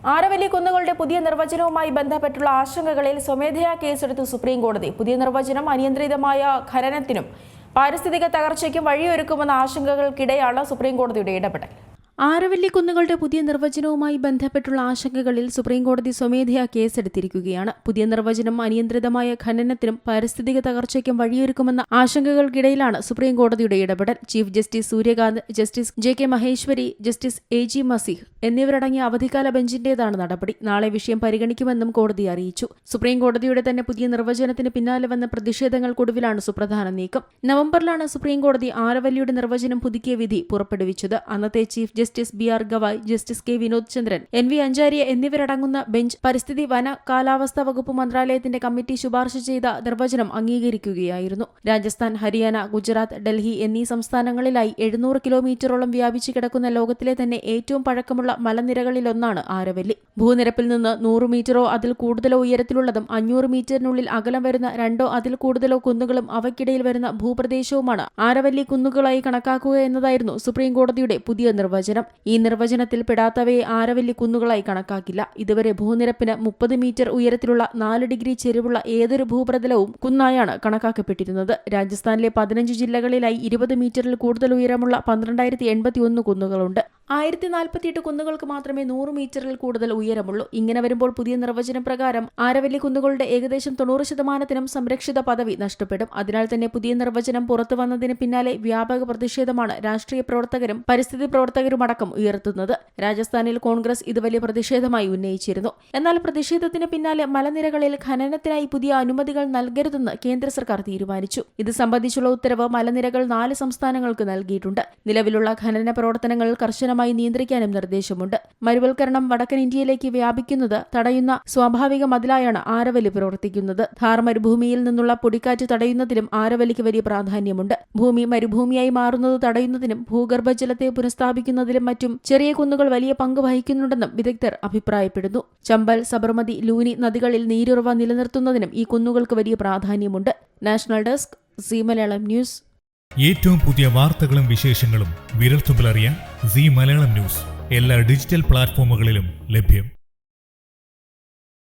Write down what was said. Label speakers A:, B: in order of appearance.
A: ആരവല്ലി കുന്നുകളുടെ പുതിയ നിർവചനവുമായി ബന്ധപ്പെട്ടുള്ള ആശങ്കകളിൽ സ്വമേധയാ കേസെടുത്തു സുപ്രീം കോടതി. പുതിയ നിർവചനം അനിയന്ത്രിതമായ ഖനനത്തിനും പാരിസ്ഥിതിക തകർച്ചയ്ക്കും വഴിയൊരുക്കുമെന്ന ആശങ്കകൾക്കിടെയാണ് സുപ്രീം കോടതിയുടെ ഇടപെടൽ. ആരവല്ലി കുന്നുകളുടെ പുതിയ നിർവചനവുമായി ബന്ധപ്പെട്ടുള്ള ആശങ്കകളിൽ സുപ്രീംകോടതി സ്വമേധയാ കേസെടുത്തിരിക്കുകയാണ്. പുതിയ നിർവചനം അനിയന്ത്രിതമായ ഖനനത്തിനും പാരിസ്ഥിതിക തകർച്ചയ്ക്കും വഴിയൊരുക്കുമെന്ന ആശങ്കകൾക്കിടയിലാണ് സുപ്രീംകോടതിയുടെ ഇടപെടൽ. Chief justice Surya Kant, justice JK Maheshwari, justice AG Masih എന്നിവരടങ്ങിയ അവധിക്കാല ബെഞ്ചിന്റേതാണ് നടപടി. നാളെ വിഷയം പരിഗണിക്കുമെന്നും കോടതി അറിയിച്ചു. സുപ്രീംകോടതിയുടെ തന്നെ പുതിയ നിർവചനത്തിന് പിന്നാലെ വന്ന പ്രതിഷേധങ്ങൾക്കൊടുവിലാണ് സുപ്രധാന നീക്കം. നവംബറിലാണ് സുപ്രീംകോടതി ആരവല്ലിയുടെ നിർവചനം പുതുക്കിയ വിധി പുറപ്പെടുവിച്ചത്. അന്നത്തെ chief justice BR Gavai, justice K Vinod Chandran, NV Anjaria എന്നിവരടങ്ങുന്ന ബെഞ്ച് പരിസ്ഥിതി വന കാലാവസ്ഥാ വകുപ്പ് മന്ത്രാലയത്തിന്റെ കമ്മിറ്റി ശുപാർശ ചെയ്ത നിർവചനം അംഗീകരിക്കുകയായിരുന്നു. രാജസ്ഥാൻ, ഹരിയാന, ഗുജറാത്ത്, ഡൽഹി എന്നീ സംസ്ഥാനങ്ങളിലായി 700 കിലോമീറ്ററോളം വ്യാപിച്ചു കിടക്കുന്ന ലോകത്തിലെ തന്നെ ഏറ്റവും പഴക്കമുള്ള മലനിരകളിലൊന്നാണ് ആരവല്ലി. ഭൂനിരപ്പിൽ നിന്ന് 100 മീറ്ററോ അതിൽ കൂടുതലോ ഉയരത്തിലുള്ളതും 500 മീറ്ററിനുള്ളിൽ അകലം വരുന്ന 2 അതിൽ കൂടുതലോ കുന്നുകളും അവയ്ക്കിടയിൽ വരുന്ന ഭൂപ്രദേശവുമാണ് ആരവല്ലി കുന്നുകളായി കണക്കാക്കുക എന്നതായിരുന്നു സുപ്രീം കോടതിയുടെ പുതിയ നിർവചനം. ഈ നിർവചനത്തിൽ പെടാത്തവയെ ആരവല്ലി കുന്നുകളായി കണക്കാക്കില്ല. ഇതുവരെ ഭൂനിരപ്പിന് 30 മീറ്റർ ഉയരത്തിലുള്ള 4 ഡിഗ്രി ചെരിവുള്ള ഏതൊരു ഭൂപ്രതലവും കുന്നായാണ് കണക്കാക്കപ്പെട്ടിരുന്നത്. രാജസ്ഥാനിലെ 15 ജില്ലകളിലായി 20 മീറ്ററിൽ കൂടുതൽ ഉയരമുള്ള 12,081 കുന്നുകളുണ്ട്. 1048 കുന്നുകൾക്ക് മാത്രമേ 100 മീറ്ററിൽ കൂടുതൽ ഉയരമുള്ളൂ. ഇങ്ങനെ വരുമ്പോൾ പുതിയ നിർവചനം പ്രകാരം ആരവല്ലി കുന്നുകളുടെ ഏകദേശം 90% സംരക്ഷിത പദവി നഷ്ടപ്പെടും. അതിനാൽ തന്നെ പുതിയ നിർവചനം പുറത്തു വന്നതിന് പിന്നാലെ വ്യാപക പ്രതിഷേധമാണ് രാഷ്ട്രീയ പ്രവർത്തകരും പരിസ്ഥിതി പ്രവർത്തകരുമടക്കം ഉയർത്തുന്നത്. രാജസ്ഥാനിൽ കോൺഗ്രസ് ഇത് വലിയ പ്രതിഷേധമായി ഉന്നയിച്ചിരുന്നു. എന്നാൽ പ്രതിഷേധത്തിന് പിന്നാലെ മലനിരകളിൽ ഖനനത്തിനായി പുതിയ അനുമതികൾ നൽകരുതെന്ന് കേന്ദ്ര സർക്കാർ തീരുമാനിച്ചു. ഇത് സംബന്ധിച്ചുള്ള ഉത്തരവ് മലനിരകൾ 4 സംസ്ഥാനങ്ങൾക്ക് നൽകിയിട്ടുണ്ട്. നിലവിലുള്ള ഖനന പ്രവർത്തനങ്ങൾ കർശനമായി നിയന്ത്രിക്കാനും നിർദ്ദേശമുണ്ട്. മരുവൽക്കരണം വടക്കൻ ഇന്ത്യയിലേക്ക് വ്യാപിക്കുന്നത് തടയുന്ന സ്വാഭാവിക മതിലായാണ് ആരവല്ലി പ്രവർത്തിക്കുന്നത്. ഥാർ മരുഭൂമിയിൽ നിന്നുള്ള പൊടിക്കാറ്റ് തടയുന്നതിലും ആരവല്ലിക്ക് വലിയ പ്രാധാന്യമുണ്ട്. ഭൂമി മരുഭൂമിയായി മാറുന്നത് തടയുന്നതിനും ഭൂഗർഭജലത്തെ പുനഃസ്ഥാപിക്കുന്നതിലും മറ്റും ചെറിയ കുന്നുകൾ വലിയ പങ്ക് വഹിക്കുന്നുണ്ടെന്നും വിദഗ്ധർ അഭിപ്രായപ്പെടുന്നു. ചമ്പൽ, സബർമതി, ലൂനി നദികളിൽ നീരുറവ നിലനിർത്തുന്നതിനും ഈ കുന്നുകൾക്ക് വലിയ പ്രാധാന്യമുണ്ട്. National desk, Zee Malayalam news.
B: ഏറ്റവും പുതിയ വാർത്തകളും വിശേഷങ്ങളും വിരൽത്തുമ്പിലറിയാൻ സീ മലയാളം ന്യൂസ് എല്ലാ ഡിജിറ്റൽ പ്ലാറ്റ്ഫോമുകളിലും ലഭ്യം.